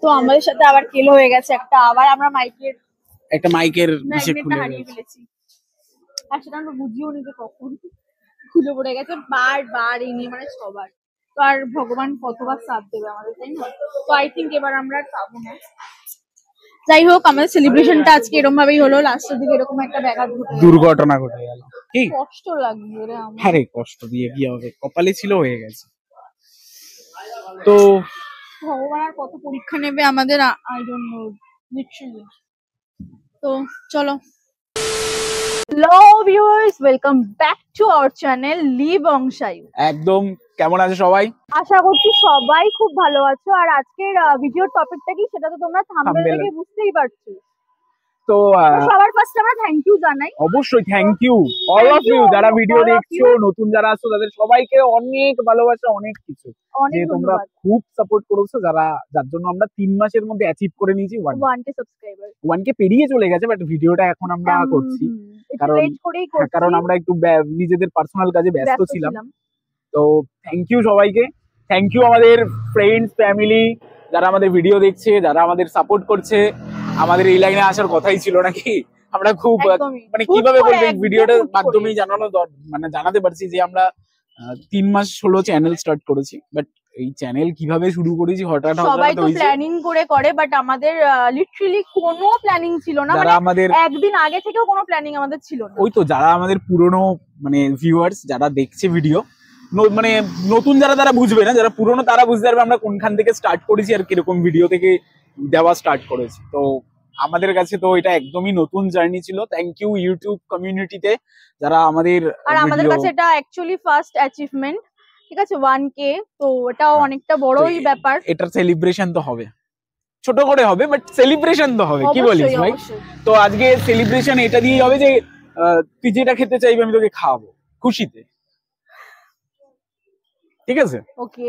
তো আমাদের সাথে আবার কেলো হয়ে গেছে একটা, আবার আমরা মাইকের নিচে খুলে হারিয়ে ফেলেছি। আর সেটা আমরা বুঝিও নি যে কখন খুলে পড়ে গেছে, বারবার এই নিয়ে মানে সবার। তো আর ভগবান কতবার সাথ দেবে আমাদের, তাই না? তো আই থিঙ্ক এবার আমরা আর পাবো না। যাই হোক, আমাদের সেলিব্রেশনটা আজকে এরকম ভাবেই হলো, লাস্টের দিকে এরকম একটা ব্যাঘাত দুর্ঘটনা ঘটে গেল। কি কষ্ট লাগবে রে আমার। আরে কষ্ট দিয়ে কি হবে, কপালে ছিল হয়ে গেছে। তো ভগবান আর কত পরীক্ষা নেবে আমাদের, আই ডোন্ট নো লিটারালি। তো চলো, hello viewers, welcome back to our channel live অংশাই। একদম, কেমন আছে সবাই? আশা করছি সবাই খুব ভালো আছো। আর আজকের ভিডিওর টপিকটা কি সেটা তো তোমরা থাম্বনেল দেখে বুঝতেই পারছো। তো সবার ফার্স্টে আমরা থ্যাংক ইউ জানাই। অবশ্যই thank you all of you, যারা ভিডিও দেখছো, নতুন যারা আসছো তাদের সবাইকে অনেক ভালোবাসা, অনেক কিছু। যে তোমরা খুব সাপোর্ট করেছো, যার জন্য আমরা 3 মাসের মধ্যে অ্যাচিভ করে নিয়েছি 1K সাবস্ক্রাইবার। 1K পেরিয়ে চলে গেছে, বাট ভিডিওটা এখন আমরা করছি কারণ আমরা একটু নিজেদের পার্সোনাল কাজে ব্যস্ত ছিলাম। তো থ্যাংক ইউ সবাইকে, থ্যাংক ইউ আমাদের ফ্রেন্ডস, ফ্যামিলি যারা আমাদের ভিডিও দেখছে, যারা আমাদের সাপোর্ট করছে। আমাদের এই লাইনে আসার কথাই ছিল নাকি, আমরা খুব মানে কিভাবে বলবো, ভিডিওটার মাধ্যমেই জানাতে পারছি যে আমরা 3 মাস হলো চ্যানেল স্টার্ট করেছি। বাট এই চ্যানেল কিভাবে শুরু করেছি হঠাৎ সবাই তো প্ল্যানিং করে বাট আমাদের লিটারালি কোনো প্ল্যানিং ছিল না। মানে আমাদের একদিন আগে থেকেও কোনো প্ল্যানিং আমাদের ছিল না। ওই তো যারা আমাদের পুরনো মানে ভিউয়ার্স যারা দেখছে ভিডিও, মানে নতুন যারা বুঝবে না, যারা পুরনো তারা বুঝতে পারবে আমরা কোনখান থেকে স্টার্ট করেছি আর কিরকম ভিডিও থেকে দেওয়া স্টার্ট করেছি। তো আমাদের কাছে তো এটা একদমই নতুন জার্নি ছিল। থ্যাংক ইউ ইউটিউব কমিউনিটিতে যারা আমাদের, আর আমাদের কাছে এটা অ্যাকচুয়ালি ফার্স্ট অ্যাচিভমেন্ট, ঠিক আছে 1K। তো এটাও অনেকটা বড়ই ব্যাপার। এটার সেলিব্রেশন তো হবে, ছোট করে হবে বাট সেলিব্রেশন তো হবে, কি বলিস ভাই? তো আজকে সেলিব্রেশন এটা দিয়েই হবে যে তুই যেটা খেতে চাইবি আমি তোকে খাওয়াবো খুশিতে, ঠিক আছে? ওকে,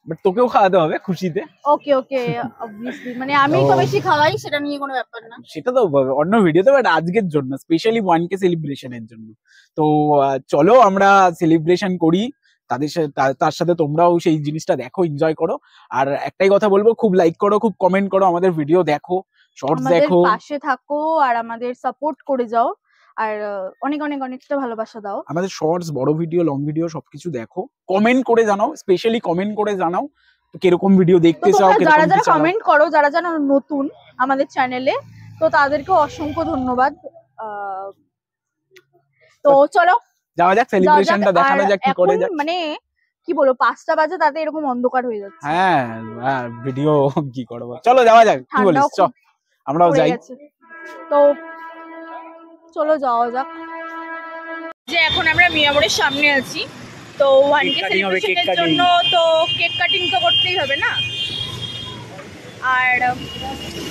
বাট তোকেও খাওয়াতে হবে খুশিতে। ওকে ওকে, অবভিয়াসলি মানে আমি তো বেশি খাওয়াই, সেটা নিয়ে কোনো ব্যাপার না। সেটা তো অন্য ভিডিওতে, বাট আজকের জন্য স্পেশালি 1K সেলিব্রেশনের জন্য। তো চলো আমরা সেলিব্রেশন করি তার সাথে তোমরাও সেই জিনিসটা দেখো, এনজয় করো। আর একটাই কথা বলবো, খুব লাইক করো, খুব কমেন্ট করো, আমাদের ভিডিও দেখো, শর্টস দেখো, পাশে থাকো আর আমাদের সাপোর্ট করে যাও। আর অনেক অনেক অনেকটা ভালোবাসা দাও। আমাদের শর্টস, বড় ভিডিও, লং ভিডিও সবকিছু দেখো, কমেন্ট করে জানাও, স্পেশালি কমেন্ট করে জানাও কিরকম ভিডিও দেখতে চাও। যারা যারা কমেন্ট করো, যারা যারা নতুন আমাদের চ্যানেলে, তো তাদেরকে অসংখ্য ধন্যবাদ। তো চলো যাওয়া যাক, সেলিব্রেশনটা দেখানো যাক কি করে যাক। মানে কি বলবো, 5টা বাজে তাতে এরকম অন্ধকার হয়ে যাচ্ছে। হ্যাঁ ভিডিও কি করবো, চলো যাওয়া যাক, কি বলিস? চল আমরাও যাই। তো চলো যাওয়া যাক। যে এখন আমরা মিয়ামোড়ের সামনে আছি, তো 1K সেলিব্রেশনের জন্য তো কেক কাটিং তো করতেই হবে না। আর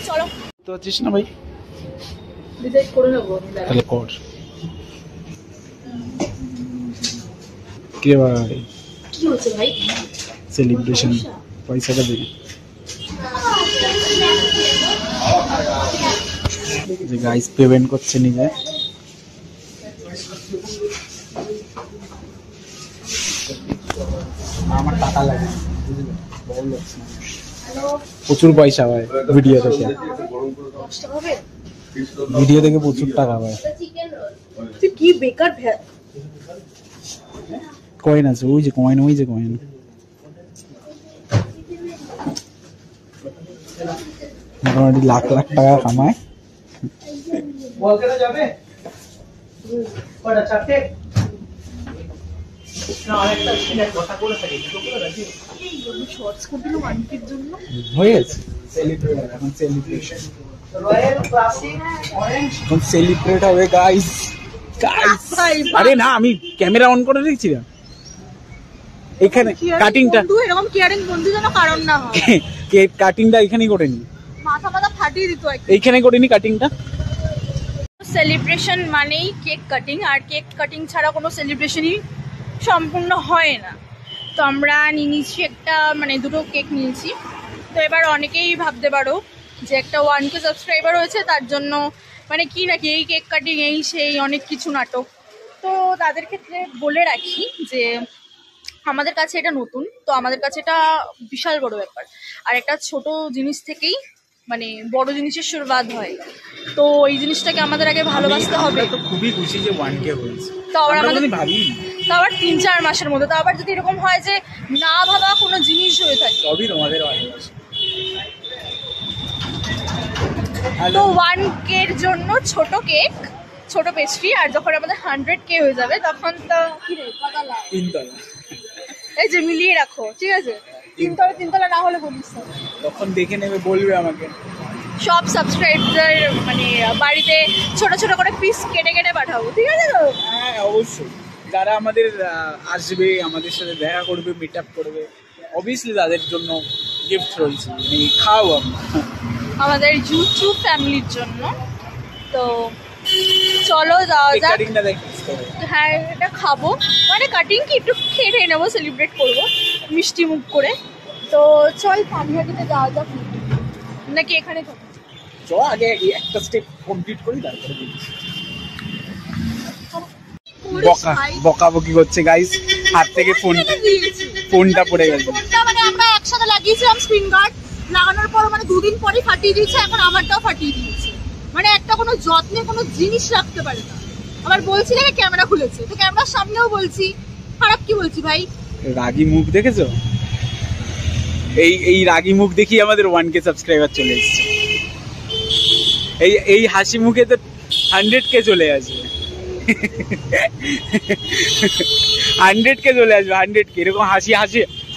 চলো, তো আছিস না ভাই? ডিসাইড করে নেবো তাহলে কর। কে ভাই? কি হচ্ছে ভাই? সেলিব্রেশন পয়সাটা দে। যে গাইস পেমেন্ট করছে নিজে। আমার টাকা লাগে, প্রচুর পয়সা হয় ভিডিও থেকে, ভিডিও থেকে প্রচুর টাকা হয়। কি বেকার কয়েন আছে, ওই যে কয়েন, ওই যে কয়েন। মোটামুটি লাখ লাখ টাকা কামায়। হয়ে গেছে সেলিব্রেট হবে গাইস। আরে না, আমি ক্যামেরা অন করে রেখেছি না এখানে। কাটিংটা এরকম কেয়ারিং বন্ধু যেন কারণ না হয়। কেক কাটিংটা এখানেই করে নি, মাথা ফাটিয়ে দিত এইখানে করে নি কাটিংটা। সেলিব্রেশন মানেই কেক কাটিং, আর কেক কাটিং ছাড়া কোনো সেলিব্রেশনই সম্পূর্ণ হয় না। তো আমরা নিয়েছি একটা, মানে দুটো কেক নিয়েছি। তো এবার অনেকেই ভাবতে পারো যে একটা 1K সাবস্ক্রাইবার হয়েছে তার জন্য মানে কি নাকি এই কেক কাটিং এই সেই অনেক কিছু নাটক। তো তাদের ক্ষেত্রে বলে রাখি যে আমাদের কাছে এটা নতুন, তো আমাদের কাছে এটা বিশাল বড় ব্যাপার। আর একটা ছোট জিনিস থেকেই মানে বড় জিনিসের শুরুয়াত হয়, তো এই জিনিসটাকে আমাদের আগে ভালোবাসতে হবে। তো খুবই খুশি যে 1K হয়েছে, তো আবার আমাদের ভাবি তো আবার 3-4 মাসের মধ্যে, তো আবার যদি এরকম হয় যে না ভাবা কোনো জিনিস হয়ে থাকে, সবই তোমাদের ভালোবাসা। তো 1K এর জন্য ছোট কেক, ছোট পেস্ট্রি, আর যখন আমাদের 100K হয়ে যাবে তখন তো কি রে কতলা, 3 তলা, এই যে মিলিয়ে রাখো, ঠিক আছে? 3 তলা না হলে বলিস না। তখন দেখে নেবে, বলবে আমাকে। সব সাবস্ক্রাইবার মানে বাড়িতে ছোট ছোট করে পিস কেটে কেটে পাঠাবো, ঠিক আছে তো? হ্যাঁ অবশ্যই, যারা আমাদের আসবে, আমাদের সাথে দেখা করবে, মিট আপ করবে, অবভিয়াসলি তাদের জন্য গিফট রয়েছে, মানে খাওয়াবো আমরা আমাদের ইউটিউব ফ্যামিলির জন্য। তো চলো যাওয়া যাক। কাটিংটা দেখতে হবে। হ্যাঁ এটা খাবো, মানে কাটিং কি একটু খেয়ে নেবো, সেলিব্রেট করবো মিষ্টি মুখ করে। তো চল পানিহাটিতে যাওয়া যাক, নাকি এখানে থাকবো? চ আগে একটা স্টেপ কমপ্লিট করি, তারপরে দেখছি। বকাবকি করছে গাইস, হাত থেকে ফোনটা পড়ে গেছে। ফোনটা মানে আমরা একসাথে লাগিয়েছিলাম স্ক্রিন গার্ড, লাগানোর পর মানে 2 দিন পরে ফাটিয়ে দিয়েছে, এখন আমারটাও ফাটিয়ে দিয়েছে। মানে একটা কোনো যত্নে কোনো জিনিস রাখতে পারে না। আবার বলছি না ক্যামেরা খুলেছে, তো ক্যামেরার সামনেও বলছি, খারাপ কি বলছি ভাই? রাগী মুখ দেখেছো? এই রাগী মুখ দেখি আমাদের 1K সাবস্ক্রাইবার চলে এসেছে। এই হাসি মুখে তো 100K চলে আসবে। 100K চলে আসবে, 100K। এরকম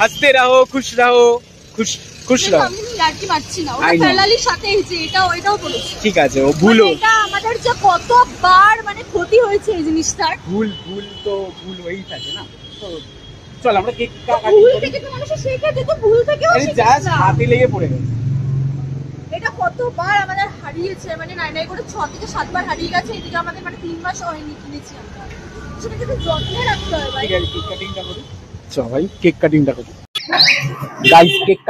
হাসতে রাহো, খুশ রাহো, খুশ রাহো। আমি লাড়কি মারছি না, ওটা ফেলালির সাথে যে এটাও বলেছি। ঠিক আছে, ও ভুলো, এটা আমাদের যে কতবার মানে ক্ষতি হয়েছে এই জিনিসটার। ভুল তো ভুল হয়েই থাকে না। তো চল আমরা কেক কাটি। ভুল থেকে তো মানুষ শেখে, দেখো ভুল থেকেও শেখে। জাস্ট হাতে লেগে পড়ে গেছে। এটা কতবার আমাদের হারিয়েছে, মানে নাই করে 6 থেকে 7 বার হারিয়ে গেছে। এদিকে আমাদের মানে 3 মাস হয়নি কিনেছি আমরা, সেটা কিন্তু যত্নে রাখতে হবে ভাই। ঠিক আছে, কেক কাটিংটা করি। চল ভাই কেক কাটিংটা করি গাইস। কেক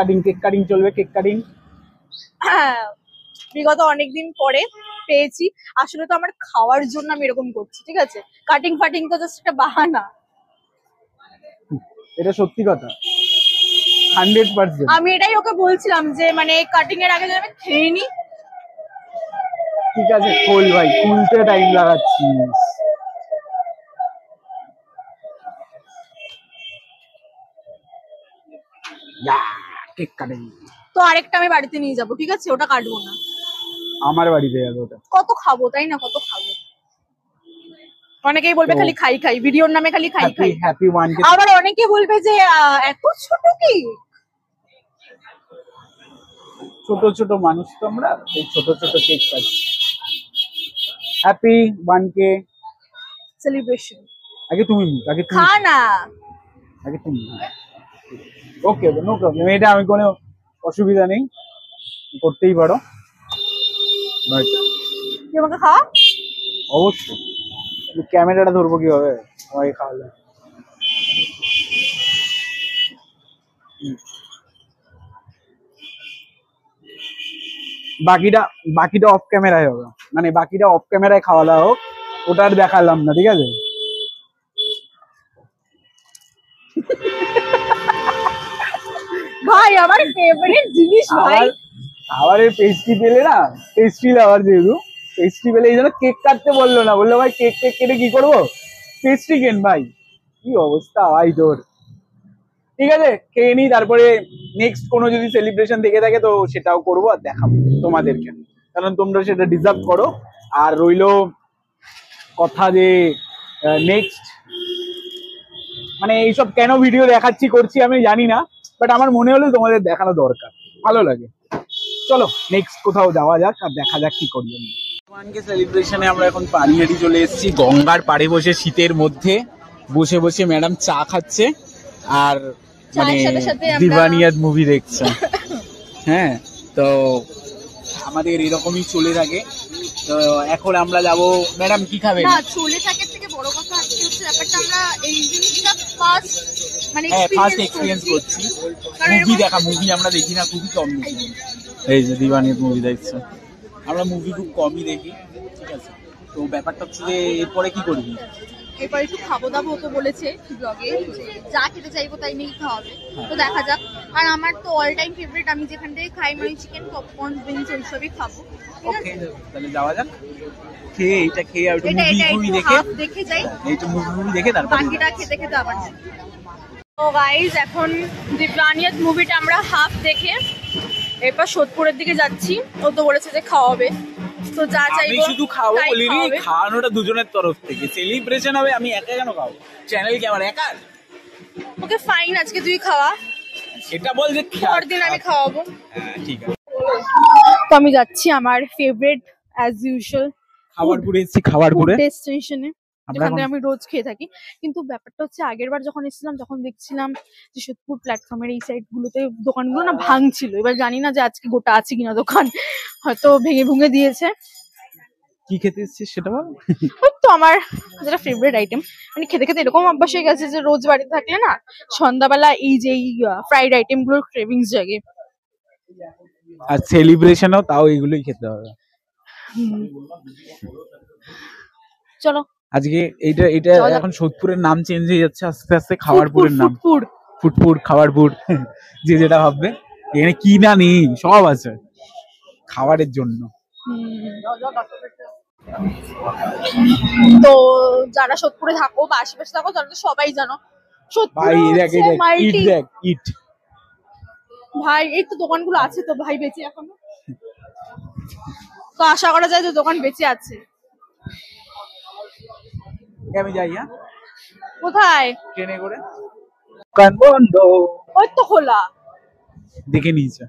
কাটিং চলবে, কেক কাটিং। হ্যাঁ, বিগত অনেকদিন পরে পেয়েছি। আসলে তো আমার খাওয়ার জন্য আমি এরকম করছি, ঠিক আছে? কাটিং ফাটিং তো জাস্ট একটা বাহানা। এটা সত্যি কথা, 100%। আমি এটাই ওকে বলছিলাম যে মানে কাটিং এর আগে আমি খেয়ে নি। ঠিক আছে খোল ভাই, খুলতে টাইম লাগাচ্ছিস। কেক কাটিং তো আরেকটা আমি বাড়িতে নিয়ে যাবো, ঠিক আছে? ওটা কাটবো না, আমার বাড়িতে যাবে ওটা। কত খাবো তাই না, কত খাবো? অনেকেই বলবে খালি খাই খাই, ভিডিওর নামে খালি খাই খাই। Happy 1K। আবার অনেকে বলবে যে এত ছোট কি, ছোট ছোট মানুষ তো আমরা, এই ছোট ছোট কেক কাটছি। Happy 1K celebration. আগে তুমি খা না, আগে তুমি। ওকে, নো প্রবলেম, এটা আমি কোনো অসুবিধা নেই, করতেই পারো। বাট তুই আমাকে খা। অবশ্যই, ক্যামেরাটা ধরবো কিভাবে, আমাকে খাওয়ালে। বাকিটা অফ ক্যামেরায় হবে, মানে বাকিটা অফ ক্যামেরায় খাওয়া দাওয়া হোক, ওটা আর দেখালাম না, ঠিক আছে? ভাই আমার ফেভারিট জিনিস ভাই। আবার এই পেস্ট্রি পেলে না, পেস্ট্রি লাভার যেহেতু, পেস্ট্রি পেলে এই জন্য কেক কাটতে বললো না, বললো ভাই কেক কেটে কি করবো, পেস্ট্রি কেন। ভাই কি অবস্থা ভাই তোর। ঠিক আছে খেয়ে নি, তারপরে নেক্সট কোনো যদি সেলিব্রেশন থেকে থাকে তো সেটাও করবো আর দেখাবো তোমাদেরকে, কারণ তোমরা সেটা ডিজার্ভ করো। আর রইলো কথা যে নেক্সট মানে এইসব কেন ভিডিও দেখাচ্ছি করছি আমি জানি না, বাট আমার মনে হলো তোমাদের দেখানো দরকার, ভালো লাগে। চলো নেক্সট কোথাও যাওয়া যাক আর দেখা যাক কি করি। 1K সেলিব্রেশনে আমরা এখন পানিহাটি চলে এসেছি, গঙ্গার পাড়ে বসে, শীতের মধ্যে বসে বসে ম্যাডাম চা খাচ্ছে আর মানে দিবানিয়াত মুভি দেখছে। হ্যাঁ, তো আমাদের এরকমই চলে থাকে। তো এখন আমরা যাব, ম্যাডাম কি খাবে? না চলে থাকে থেকে বড় কথা আজকে হচ্ছে ব্যাপারটা, আমরা এই জিনিসটা ফার্স্ট মানে এক্সপেরিয়েন্স করছি। মুভি আমরা দেখি না, খুবই কম দেখি। এই যে দিবানিয়াত মুভি দেখছে, আমরা মুভি খুব কমই দেখি, ঠিক আছে? তো ব্যাপারটা হচ্ছে যে এরপরে কি করবি? এরপর একটু খাবো দাবো তো বলেছে ব্লগে, যা খেতে চাইবো তাই নিয়েই খাওয়াবে, তো দেখা যাক। আর আমার তো অল টাইম ফেভারিট, আমি যেখান থেকে খাই মানে চিকেন পপকর্ন বিনস ওইসবই খাবো। ওকে তাহলে যাওয়া যাক, খেয়ে এইটা খেয়ে আর একটু এটা মুভি একটু দেখে হাফ দেখে যাই, এইটা মুভি দেখে তারপর বাকিটা খেতে খেতে আবার। তো গাইজ এখন দিব্যানিয়াত মুভিটা আমরা হাফ দেখে এরপর সোদপুরের দিকে যাচ্ছি। ও তো বলেছে যে খাওয়াবে, তো যা আমি চাইবো শুধু খাবো তাই বলিনি, খাওয়াবে। খাওয়ানোটা দুজনের তরফ থেকে, সেলিব্রেশন হবে, আমি একা কেন খাবো? চ্যানেল কি আমার একার? ওকে ফাইন, আজকে তুই খাওয়া, এটা বল যে পরদিন আমি খাওয়াবো। হ্যাঁ ঠিক আছে। তো আমি যাচ্ছি আমার ফেভারিট অ্যাজ ইউজুয়াল খাবারপুরে এসেছি, খাবারপুরে ডেস্টিনেশনে, আমরা যেখান এখন থেকে আমি রোজ খেয়ে থাকি। কিন্তু ব্যাপারটা হচ্ছে আগের বার যখন এসেছিলাম তখন দেখছিলাম যে সোদপুর প্ল্যাটফর্মের এই সাইড গুলোতে দোকানগুলো না ভাঙছিল। এবার জানি না যে আজকে গোটা আছে কিনা দোকান, হয়তো ভেঙে ভুঙে দিয়েছে। কি খেতে এসেছিস সেটা বল। ওই তো আমার যেটা ফেভারিট আইটেম, মানে খেতে খেতে এরকম অভ্যাস হয়ে গেছে যে রোজ বাড়িতে থাকলে না সন্ধ্যাবেলা এই যে ফ্রাইড আইটেম গুলোর ক্রেভিংস জাগে। আর সেলিব্রেশনও তাও এগুলোই খেতে হবে। চলো আজকে এইটা এটা চলো। এখন সোদপুরের নাম চেঞ্জ হয়ে যাচ্ছে আস্তে আস্তে, খাবারপুরের নাম ফুড ফুটপুর, খাবারপুর, যে যেটা ভাববে। এখানে কি না নেই সব আছে খাবারের জন্য। তো যারা সোদপুরে থাকো বা আশেপাশে থাকো তারা তো সবাই জানো ভাই দেখ এই দেখ ইট, দেখ ইট। ভাই এই তো দোকানগুলো আছে তো ভাই বেঁচে এখনো, তো আশা করা যায় যে দোকান বেঁচে আছে। আমি যাই, হ্যাঁ কোথায়? ট্রেনে করে। দোকান বন্ধ, ওই তো খোলা। দেখে নিয়েছে,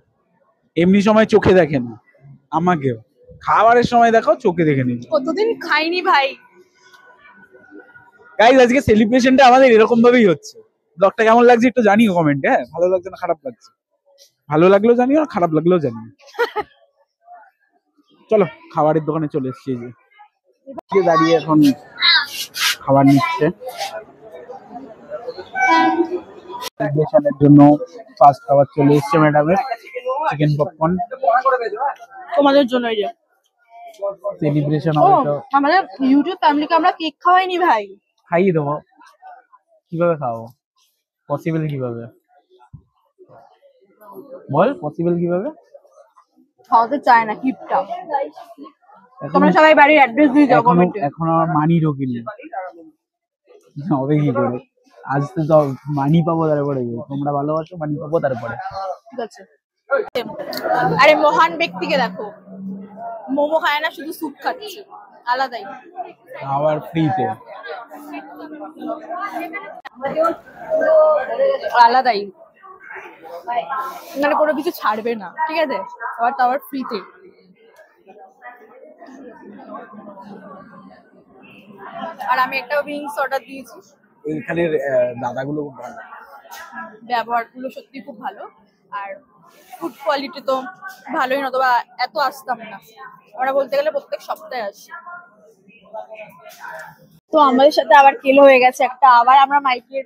এমনি সময় চোখে দেখে না, আমাকেও খাবারের সময় দেখো চোখে দেখে নিয়েছে। কতদিন খাইনি ভাই। গাইস আজকে সেলিব্রেশনটা আমাদের এরকম ভাবেই হচ্ছে। ব্লগটা কেমন লাগছে একটু জানিও কমেন্টে, হ্যাঁ ভালো লাগছে না খারাপ লাগছে, ভালো লাগলেও জানিও আর খারাপ লাগলেও জানিও। চলো খাবারের দোকানে চলে এসেছি, যে দাঁড়িয়ে এখন খাবার নিচ্ছে সেলিব্রেশনের জন্য। ফার্স্ট খাবার চলে এসছে ম্যাডামের, চিকেন পপকর্ন তোমাদের জন্য। এই যে সেলিব্রেশন ও হবে তো আমাদের ইউটিউব ফ্যামিলিকে আমরা কেক খাওয়াইনি ভাই। খাইয়ে দেবো, কিভাবে খাওয়াবো? পসিবল কিভাবে বল, পসিবল কিভাবে? খাওয়াতে চায় না গিফটটা। তোমরা সবাই বাড়ির অ্যাড্রেস দিয়ে যাও কমেন্টে। এখন আমার মানি ঢোকেনি, হবে কি করে? আসতে তো মানি পাবো তারপরে, তোমরা ভালোবাসো মানি পাবো তারপরে। ঠিক আছে। আরে মহান ব্যক্তিকে দেখো, মোমো খায় না, শুধু স্যুপ খাচ্ছে, আলাদাই। আবার ফ্রিতে আলাদাই, মানে কোনো কিছু ছাড়বে না, ঠিক আছে, আবার তো আবার ফ্রিতে। আর আমি একটা উইংস অর্ডার দিয়েছি। এইখানের দাদাগুলো খুব ভালো, ব্যবহারগুলো সত্যি খুব ভালো, আর ফুড কোয়ালিটি তো ভালোই, নতবা এত আসতাম না। আমরা বলতে গেলে প্রত্যেক সপ্তাহে আসি। তো আমাদের সাথে আবার কেলো হয়ে গেছে একটা, আবার আমরা মাইকের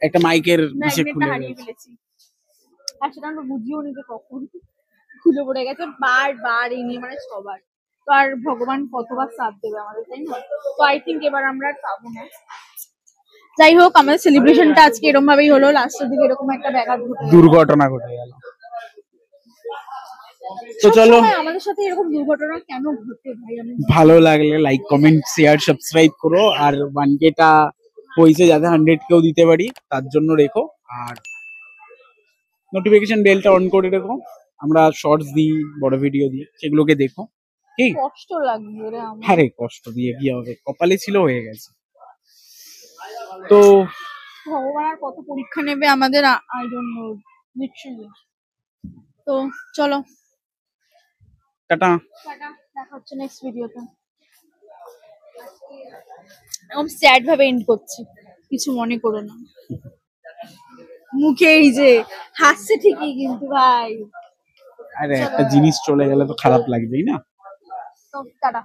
একটা মাইকের বিষয় ম্যাগনেটটা খুলে হারিয়ে গেছে। ফেলেছি, আর সেটা আমরা বুঝিও নি যে কখন খুলে পড়ে গেছে। বার এই নিয়ে মানে সবার, তো আর ভগবান কতবার সাথ দেবে আমাদের, তাই না? তো আই থিঙ্ক এবার আমরা আর পাবো না। যাই হোক, আমাদের সেলিব্রেশনটা আজকে এরকম ভাবেই হলো, লাস্টের দিকে এরকম একটা ব্যাঘাত ঘটে গেল। দুর্ঘটনা ঘটে গেল। তো চলো, সবসময় আমাদের সাথে এরকম দুর্ঘটনা কেন ঘটে ভাই? আমি ভালো লাগলে লাইক কমেন্ট শেয়ার সাবস্ক্রাইব করো, আর 1Kটা হয়েছে যাতে 100 কেও দিতে পারি তার জন্য রেখো, আর নোটিফিকেশন বেলটা অন করে রেখো। আমরা শর্টস দিই, বড় ভিডিও দিই, সেগুলোকে দেখো। কি কষ্ট লাগবে রে আমার। আরে কষ্ট দিয়ে কি হবে, কপালে ছিল হয়ে গেছে। তো ভগবান আর কত পরীক্ষা নেবে আমাদের, আই ডোন্ট নো লিটারালি। তো চলো টাটা। টাটা, দেখা হচ্ছে নেক্সট ভিডিওতে। এরকম স্যাড ভাবে এন্ড করছি, কিছু মনে করো না। মুখে এই যে হাসছে ঠিকই, কিন্তু ভাই আরে একটা জিনিস চলে গেলে তো খারাপ লাগবেই না। তো টাটা।